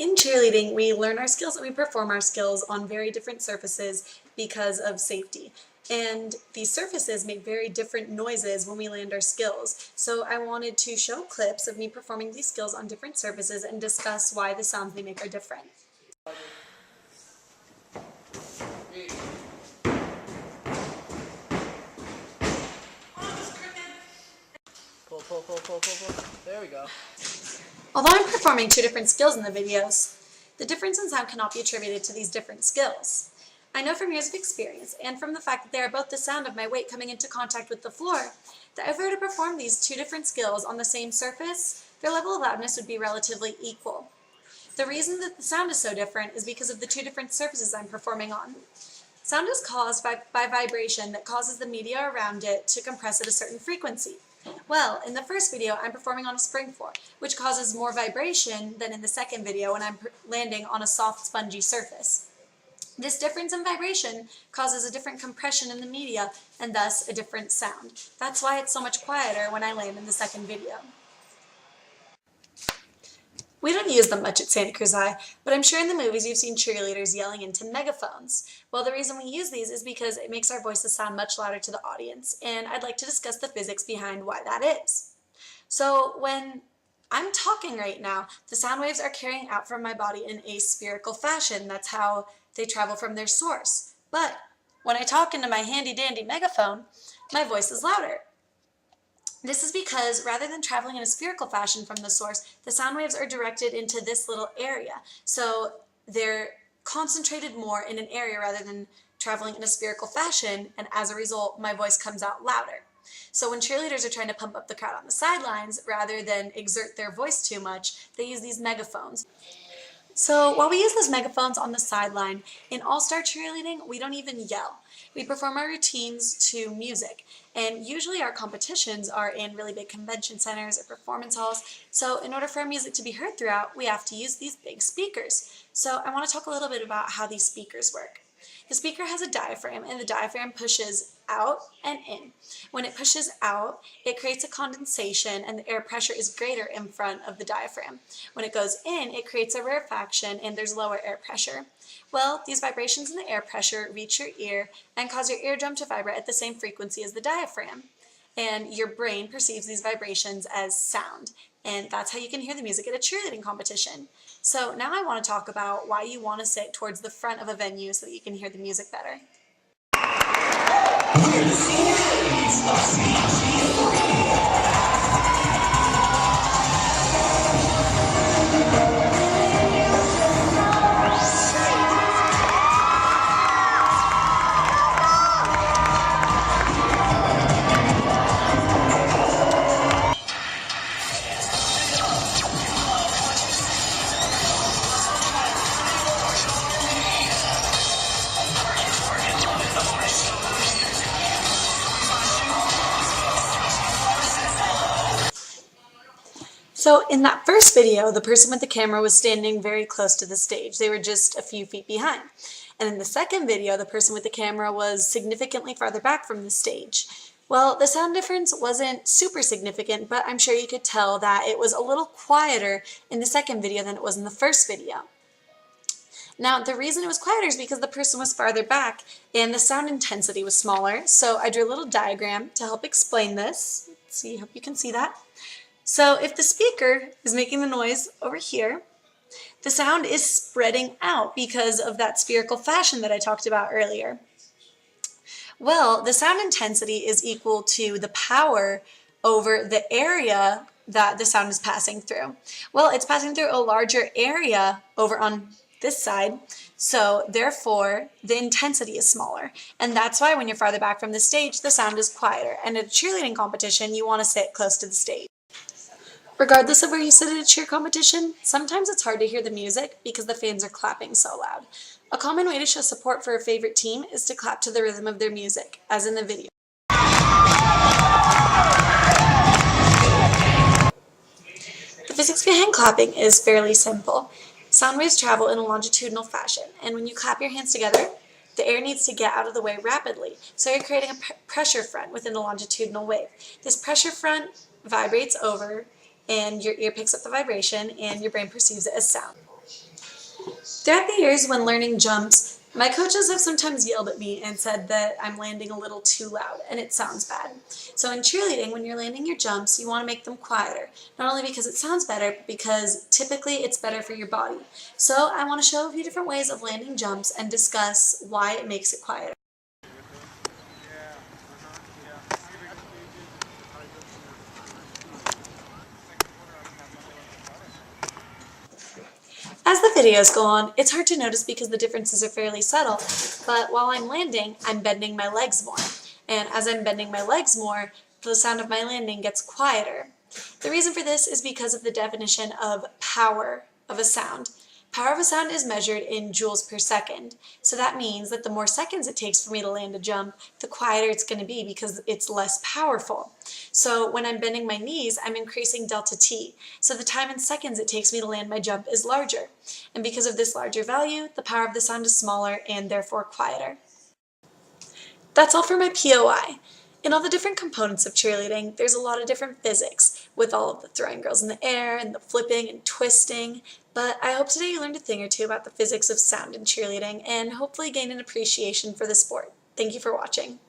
In cheerleading, we learn our skills and we perform our skills on very different surfaces because of safety. And these surfaces make very different noises when we land our skills. So I wanted to show clips of me performing these skills on different surfaces and discuss why the sounds they make are different. Pull. There we go. Although I'm performing two different skills in the videos, the difference in sound cannot be attributed to these different skills. I know from years of experience, and from the fact that they are both the sound of my weight coming into contact with the floor, that if I were to perform these two different skills on the same surface, their level of loudness would be relatively equal. The reason that the sound is so different is because of the two different surfaces I'm performing on. Sound is caused by vibration that causes the media around it to compress at a certain frequency. Well, in the first video, I'm performing on a spring floor, which causes more vibration than in the second video when I'm landing on a soft, spongy surface. This difference in vibration causes a different compression in the media and thus a different sound. That's why it's so much quieter when I land in the second video. We don't use them much at Santa Cruz High, but I'm sure in the movies you've seen cheerleaders yelling into megaphones. Well, the reason we use these is because it makes our voices sound much louder to the audience, and I'd like to discuss the physics behind why that is. So when I'm talking right now, the sound waves are carrying out from my body in a spherical fashion. That's how they travel from their source. But when I talk into my handy-dandy megaphone, my voice is louder. This is because rather than traveling in a spherical fashion from the source, the sound waves are directed into this little area. So they're concentrated more in an area rather than traveling in a spherical fashion, and as a result, my voice comes out louder. So when cheerleaders are trying to pump up the crowd on the sidelines, rather than exert their voice too much, they use these megaphones. So while we use those megaphones on the sideline, in all-star cheerleading, we don't even yell. We perform our routines to music, and usually our competitions are in really big convention centers or performance halls, so in order for our music to be heard throughout, we have to use these big speakers. So I want to talk a little bit about how these speakers work. The speaker has a diaphragm, and the diaphragm pushes out and in. When it pushes out, it creates a condensation, and the air pressure is greater in front of the diaphragm. When it goes in, it creates a rarefaction, and there's lower air pressure. Well, these vibrations in the air pressure reach your ear and cause your eardrum to vibrate at the same frequency as the diaphragm. And your brain perceives these vibrations as sound. And that's how you can hear the music at a cheerleading competition. So now I want to talk about why you want to sit towards the front of a venue so that you can hear the music better. We're the seniors of CG3. So in that first video, the person with the camera was standing very close to the stage. They were just a few feet behind. And in the second video, the person with the camera was significantly farther back from the stage. Well, the sound difference wasn't super significant, but I'm sure you could tell that it was a little quieter in the second video than it was in the first video. Now, the reason it was quieter is because the person was farther back and the sound intensity was smaller. So I drew a little diagram to help explain this. Let's see, hope you can see that. So if the speaker is making the noise over here, the sound is spreading out because of that spherical fashion that I talked about earlier. Well, the sound intensity is equal to the power over the area that the sound is passing through. Well, it's passing through a larger area over on this side, so therefore the intensity is smaller. And that's why when you're farther back from the stage, the sound is quieter. And at a cheerleading competition, you want to sit close to the stage. Regardless of where you sit at a cheer competition, sometimes it's hard to hear the music because the fans are clapping so loud. A common way to show support for a favorite team is to clap to the rhythm of their music, as in the video. The physics behind clapping is fairly simple. Sound waves travel in a longitudinal fashion, and when you clap your hands together, the air needs to get out of the way rapidly, so you're creating a pressure front within a longitudinal wave. This pressure front vibrates over, and your ear picks up the vibration, and your brain perceives it as sound. Throughout the years when learning jumps, my coaches have sometimes yelled at me and said that I'm landing a little too loud and it sounds bad. So in cheerleading, when you're landing your jumps, you want to make them quieter, not only because it sounds better, but because typically it's better for your body. So I want to show a few different ways of landing jumps and discuss why it makes it quieter. As the videos go on, it's hard to notice because the differences are fairly subtle, but while I'm landing, I'm bending my legs more. And as I'm bending my legs more, the sound of my landing gets quieter. The reason for this is because of the definition of power of a sound. Power of a sound is measured in joules per second. So that means that the more seconds it takes for me to land a jump, the quieter it's going to be because it's less powerful. So when I'm bending my knees, I'm increasing delta t. So the time in seconds it takes me to land my jump is larger. And because of this larger value, the power of the sound is smaller and therefore quieter. That's all for my POI. In all the different components of cheerleading, there's a lot of different physics, with all of the throwing girls in the air and the flipping and twisting, but I hope today you learned a thing or two about the physics of sound in cheerleading and hopefully gained an appreciation for the sport. Thank you for watching.